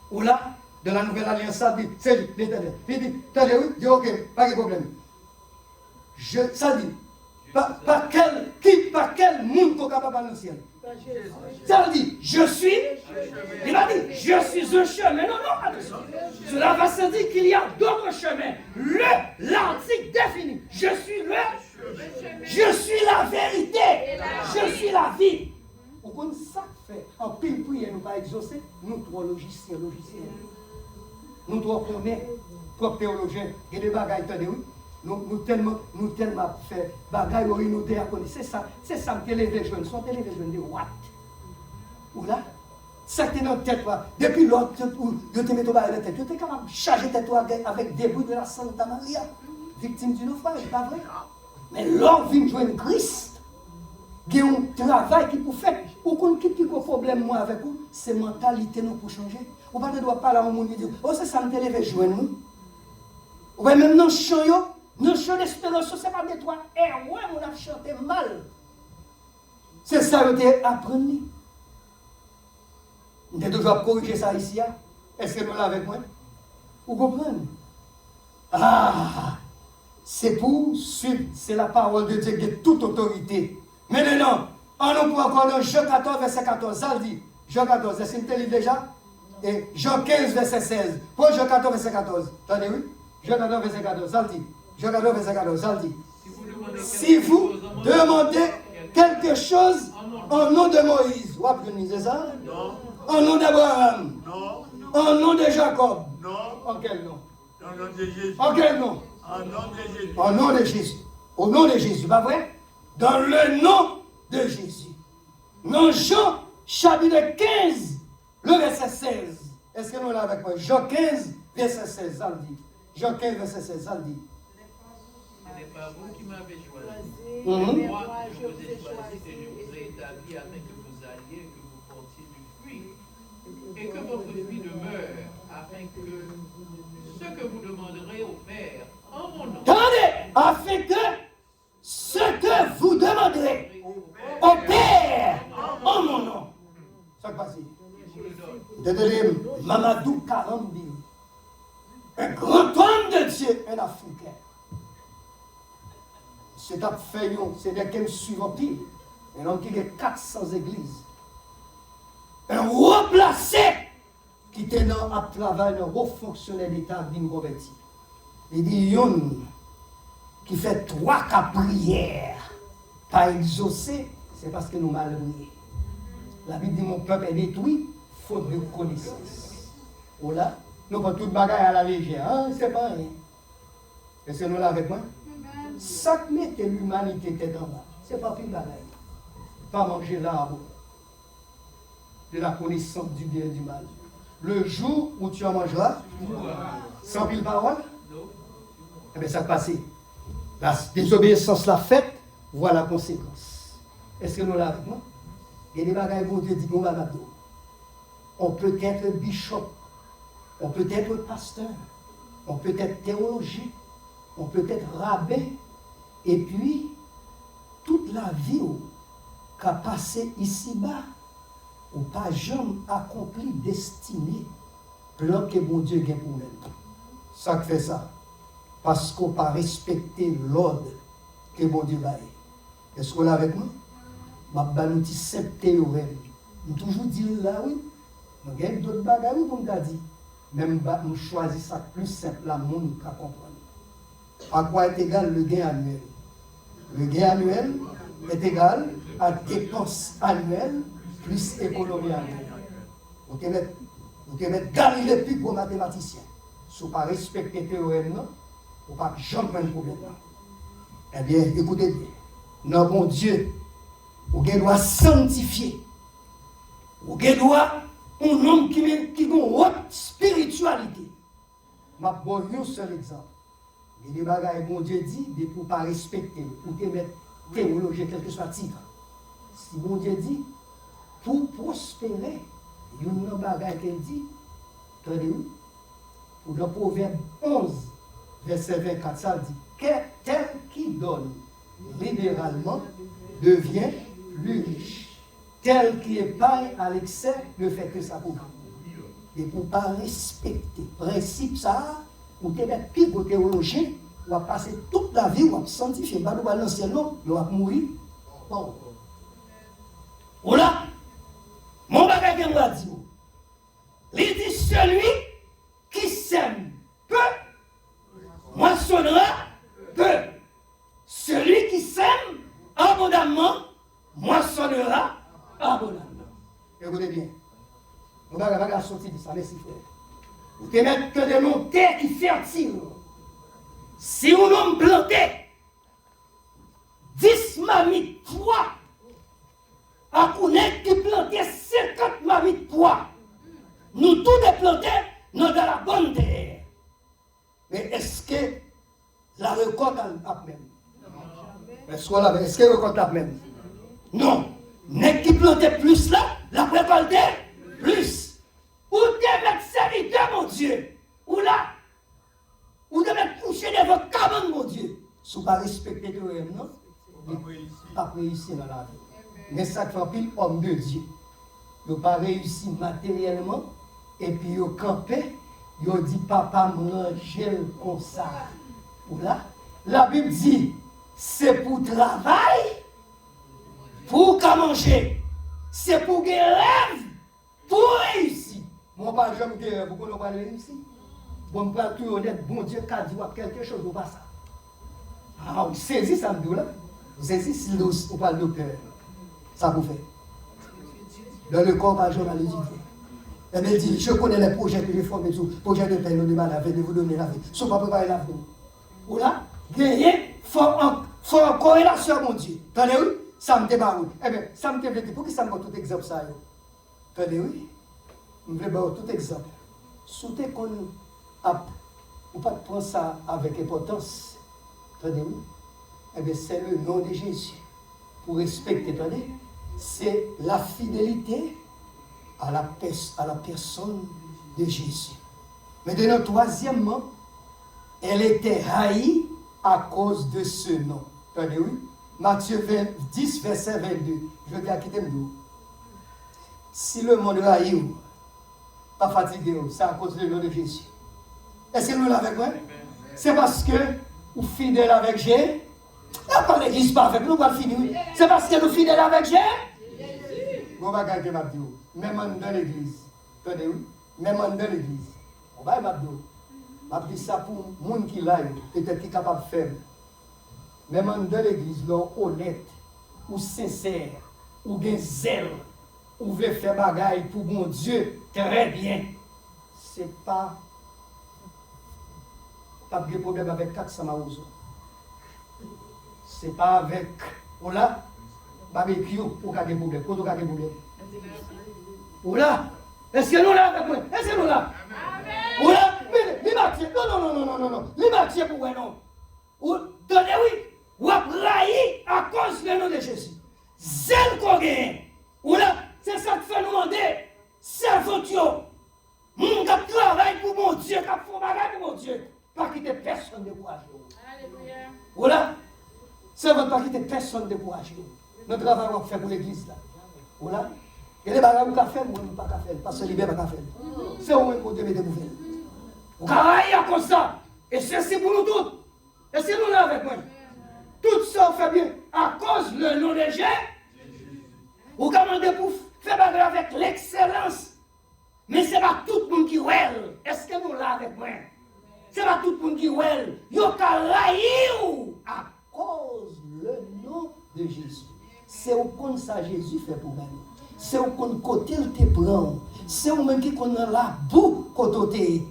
Ou là, de la nouvelle alliance, ça dit, c'est l'Éternel. Il dit, attendez, oui, dis ok, pas de problème. Ça dit, par quel monde qu'on est capable dans le ciel? Ça veut dire, je suis, il a dit, je suis un chemin. Non, non, attention. Cela va se dire qu'il y a d'autres chemins. L'antique défini. Je suis la vérité. Je suis la vie. Vous connaissez ça fait. En pile prière, nous pas exaucer. Nous trois logiciens. Nous trois connaissons, propres théologiens. Il y a des bagailles, attendez, oui. Nous tellement fait bagaille nous c'est ça que les jeunes sont les jeunes de what ou là ça qui est dans tête depuis l'autre où je te mets au bas de la tête tu es capable de charger tête avec des bouts de la Santa Maria victime du naufrage pas vrai mais l'homme vient joindre Christ Il y a un travail qui peut faire. Ou qu'on qui a problème moi avec vous, c'est mentalité nous pour changer. Ou pas ne doit pas là au monde dire oh c'est ça me lever joindre nous. Ou bien même dans chant yo, dans chant d'espérance c'est pas de toi. Eh ouais, on a chanté mal. C'est ça que tu appris. On a toujours corriger ça ici. Est-ce que nous là avec moi? Vous comprenez? Ah, c'est pour suivre, c'est la parole de Dieu qui a toute autorité. Maintenant, on nous prend encore dans Jean 14, verset 14. Ça le dit. Jean 14, est-ce que tu lis déjà? Et Jean 15, verset 16. Pour Jean 14, verset 14. Attendez, oui? Jean 14, verset 14. Ça le dit. Jean 14, verset 14. Ça le dit. Si vous demandez quelque chose en nom de Moïse, vous apprenez ça? Non. En nom d'Abraham? Non. En nom de Jacob? Non. En quel nom? En nom de Jésus. En quel nom? En nom de Jésus. En nom de Jésus. Au nom de Jésus, pas vrai? Dans le nom de Jésus. Dans Jean, chapitre 15, le verset 16. Est-ce que nous l'avons avec moi? Jean 15, verset 16, ça le dit. Jean 15, verset 16, ça le dit. Ce n'est pas vous qui m'avez choisi. Moi, je vous ai choisi et je vous ai établi afin que vous alliez, que vous portiez du fruit et que votre fruit demeure, afin que ce que vous demanderez au Père en mon nom. Attendez, afin que ce que vous demanderez au Père en mon nom. Ça passe. Désolé, Mamadou Karambi, un grand homme de Dieu, un Africain. C'est un faillon, c'est des qui me suivent pile. Un homme qui a 400 églises. Un replacé qui était dans un travail, un haut fonctionnaire d'État d'une converti. Il dit, yon qui fait 3 cas prières, pas exaucé, c'est parce que nous mal prié. La Bible dit, mon peuple est détruit, faute de connaissance. Oh là, nous pas tout bagaille à la légère, hein? C'est pas rien. Est-ce que nous l'avons avec moi? Ça que mette l'humanité tête en bas, c'est pas plus bagaille. Pas manger l'arbre de la connaissance du bien et du mal. Le jour où tu en mangeras, sans pile parole, eh bien ça passe. La désobéissance la faite, voilà la conséquence. Est-ce que nous l'avons avec moi? Il y a des bagailles pour Dieu dit on peut être bishop, on peut être pasteur, on peut être théologien, on peut être rabbin, et puis toute la vie qu'a passé ici-bas, ou pas jamais accompli, destiné, plan que mon Dieu a pour nous. Ça qui fait ça. Parce qu'on n'a pas respecté l'ordre que mon Dieu a. Est-ce qu'on est avec moi? Je vais vous dire simple théorème. Je toujours dire là, oui. Je vais d'autres bagages pour me dire. Même je choisis ça plus simple, la monde qui comprendre. À quoi est égal le gain annuel? Le gain annuel est égal à dépense annuelle plus économie annuelle. Vous devez mettre Galilée plus pour mathématicien. Si vous ne respectez le théorème, vous ne pouvez jamais faire un problème. Eh bien, écoutez bien. Notre bon Dieu, vous devez sanctifier. Vous devez un homme qui a une haute spiritualité. Je vais vous donner un seul exemple. Il y a des bagages que bon Dieu dit, mais pour ne pas respecter, pour te mettre théologie, quel que soit le titre. Si bon Dieu dit, pour prospérer, il y a une bagaille qu'elle dit, attendez-vous, pour le Proverbe 11, verset 24, ça dit, tel qui donne libéralement devient plus riche. Tel qui épargne à l'excès ne fait que ça pour vous. Et pour ne pas respecter le principe, ça, pour te mettre pire au théologien, on va passer toute la vie, on va sanctifier, on va lancer l'homme, on va mourir. Bon. Voilà. Mon bagage qui m'a dit, il dit celui qui sème peu, moissonnera peu. Celui qui sème abondamment, moissonnera abondamment. Écoutez bien. Mon bagage sorti de ça, merci frère. Vous te mettez que de nos terres qui fertiles. Si on homme planté 10 mamites poids, à connaître qui plantait 50 mamites poids, nous tous déplantés dans la bonne terre. Mais est-ce que la récolte a même? Est-ce que la récolte a même? Non. N'est qui plantait plus là, la récolté plus. Ou de mettre serviteur, mon Dieu. Ou là. Ou de mettre coucher devant cabane, mon Dieu. Si vous ne respectez pas le non, pas réussi dans la vie. Mais ça fait pile homme de Dieu. Ils n'ont pas réussi matériellement. Et puis ils ont campé. Ils ont dit, papa, manger comme ça. Ou là, la Bible dit, c'est pour travail, pour qu'à manger. C'est pour gagner rêve, pour réussir. Moi, pas jamais de rêve, vous ne pas réussir. Bon, pour être honnête, bon Dieu, quand il voit quelque chose, vous pas ça. Ah, vous saisissez ça, vous là. Vous saisissez si vous parlez de cœur. Ça vous fait. Dans le corps, pas jamais à l'étudier. Elle me dit, je connais les projets que j'ai formés, projet de paix, de mal, de vous donner la vie. Si vous ne préparer l'avenir. Ou là, gagner, faut en corrélation, mon Dieu. Attendez, oui? Ça me débarque. Eh bien, ça me débarque. Pour qui ça me donne tout exemple, ça? Attendez, oui? Je vais vous tout exemple. Souté qu'on a, ou pas prendre ça avec importance. Attendez, oui? Eh bien, c'est le nom de Jésus. Pour respecter, attendez, c'est la fidélité à la personne de Jésus. Maintenant, troisièmement, elle était haïe à cause de ce nom. Attendez, oui? Matthieu 10, verset 22. Je vais dire, quittez-moi. Si le monde haït, pas fatigué, c'est à cause du nom de Jésus. Est-ce que nous l'avons avec moi? C'est parce que vous êtes fidèle avec Jésus. Pas l'église pas avec nous, on va le finir. C'est parce que nous fidèles avec Jésus. On va garder ma Dieu. Même dans l'église. Attendez, oui? Même dans l'église. On va ma Dieu. Je dis ça pour les gens qui l'aiment, peut-être qui sont capables de faire. Même dans l'église, l'on honnête, ou sincère, ou bien zèle, ou veut faire bagaille pour mon Dieu, très bien. C'est pas de problème avec 400 maouzo. C'est pas avec, ou là, barbecue, ou pas de problème. Pour pas de problème. Ou là, est-ce que nous là avec moi? Est-ce que nous là? Ou là, mais les matières, non. Les matières pour moi, non. Ou, tenez, oui, ou à railler à cause du nom de Jésus. Zèle qu'on gagne. Ou là, c'est ça qui fait nous demander, servantio. Mon gars travaille pour mon Dieu, qui fait bagarre pour mon Dieu. Pas quitter personne de courage. Ou là, servant pas quitter personne de courage. Notre travail qu'on fait pour l'église là. Ou là, et les bagages qu'on fait, moi, pas qu'à faire, parce que les libères pas qu'à faire. C'est au moins pour Dieu mettre nouvelles. Vous travaillez comme ça. Et c'est pour nous tous. Et c'est nous là avec moi. Tout ça, on fait bien. À cause le nom de Jésus, vous commandez pour faire bagarre avec l'excellence. Mais ce n'est pas tout le monde qui well. Est-ce que nous là avec moi? Ce n'est pas tout le monde qui well. Vous avez à cause le nom de Jésus. C'est au compte ça Jésus fait pour nous. C'est au compte côté il te prend. C'est au même qui qu'on a la boue côté.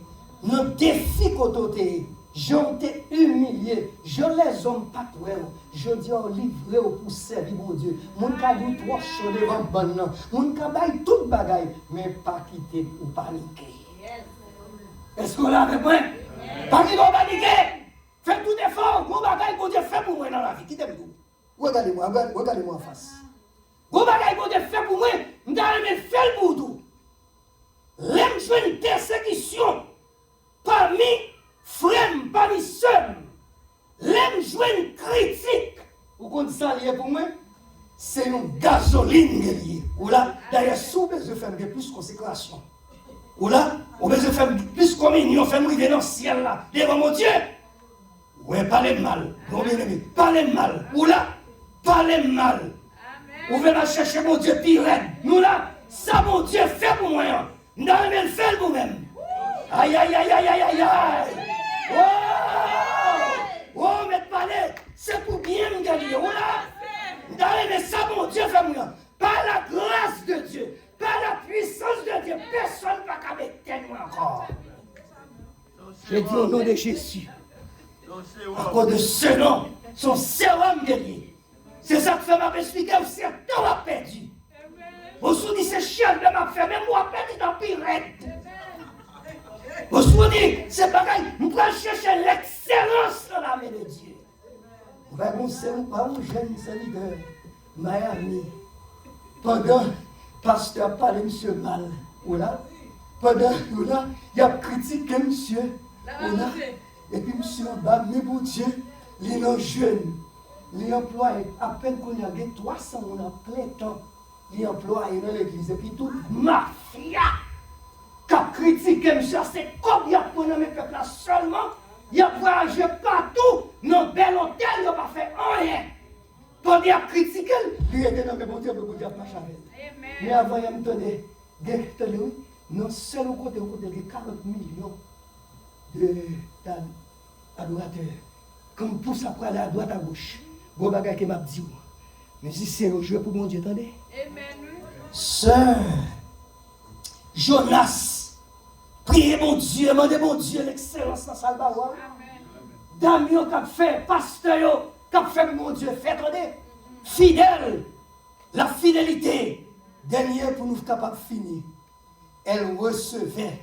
Notre défi côté. Je t'ai humilié. Je les hommes pas toi. Je dis en livré pour servir mon Dieu. Mon ka dit trois choses devant bon. Mon ka bail toute bagaille, mais pas quitter ou paniquer. Est-ce qu'on l'a avec moi? Pas quitter ou paniquer. Faites tout effort. Mon bagaille mon Dieu fait pour moi dans la vie. Quittez-moi. Regardez-moi en face. Mon bagaille mon Dieu fait pour moi. Je vais faire pour tout. L'aime jouer une persécution parmi frères, parmi sœurs. L'aime jouer une critique. Vous connaissez ça pour moi? C'est une gasoline liée. Ou là, d'ailleurs, si vous besoin de faire plus de consécration. Ou là, vous besoin de faire plus de communion, faire mourir dans le ciel là, devant mon Dieu. Ouais, parlez mal. Non, bien aimé, parlez mal. Ou là, parlez mal. Vous venez chercher mon Dieu pire. Nous là, ça mon Dieu fait pour moi. Nous allons le faire pour nous-mêmes. Aïe, aïe, aïe, aïe, aïe, aïe, aïe. Oh, mais parlez, c'est pour bien me gagner. Voilà. Nous allons ça mon Dieu fait pour nous. Par la grâce de Dieu, par la puissance de Dieu, personne ne va m'éteindre encore. Je dis au nom de Jésus. À cause de ce nom, son sérum guerrier. C'est ça que ça m'a expliqué, c'est tout a perdu. Vous vous dites, c'est chiant de m'a fait, mais moi, perdu dans Pirate. Vous vous dites, c'est pareil, nous pouvons chercher l'excellence dans la main de Dieu. Nous allons pas un jeune serviteur. Miami. Pendant pasteur parlait monsieur mal, voilà. Pendant voilà, il a critiqué monsieur, voilà. Et puis monsieur en bas, mais bon Dieu, les non jeunes, les employés, à peine qu'on a 300, on a plein temps, les employés dans l'église, et puis toute mafia qui a critiqué monsieur, c'est comme il y a pour nommer peuple là seulement, il a voyagé partout, dans bel hôtel, il n'a pas fait rien. Pendant qu'il a critiqué, il était dans le bon Dieu, il a marché avec. Mais avant, il me donnait, oui, non seulement côté de 40 millions d'adorateurs. Comme pour ça, pour aller à droite, à gauche. Bon bagage qui m'a dit. Mais si c'est un jeu pour mon Dieu, attendez. Sœur Jonas, priez mon Dieu, demandez mon Dieu l'excellence dans Salvador. Damien qui a fait, pasteur, qui a fait mon Dieu, fait, attendez. Fidèle, la fidélité. Dernier pour nous capables de finir. Elle recevait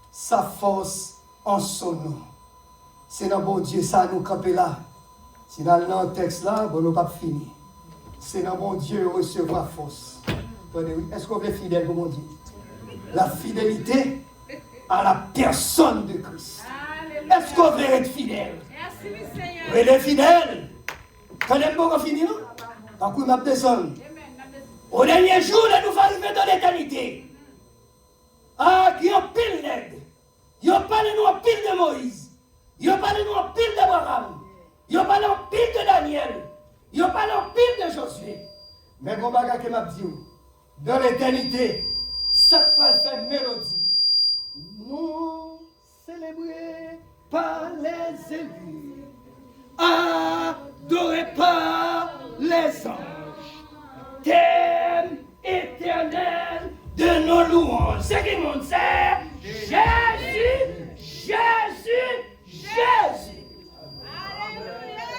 sa force en son nom. C'est dans bon Dieu, ça nous camper là. C'est dans le texte là, bon, nous pas fini. C'est dans bon Dieu recevoir force. Est-ce qu'on est fidèle pour mon Dieu? La fidélité à la personne de Christ. Est-ce qu'on veut être fidèle? Merci, Seigneur. Vous êtes fidèle? Quand on est bon, on finit, non? Tant qu'on m'a descendu. Au dernier jour, nous va arriver dans l'éternité. Ah, qui ont pile d'aide. Ils ont parlé nous en pile de Moïse. Ils ont parlé nous en pile d'Abraham. Ils ont parlé en pile de Daniel. Ils ont parlé en pile de Josué. Mais mon bagage qui m'a dit, dans l'éternité, ça va faire mélodie. Non, célébré par les élus, adoré par les anges, thème éternel de nos louanges. C'est qui monte, c'est Jésus, Jésus.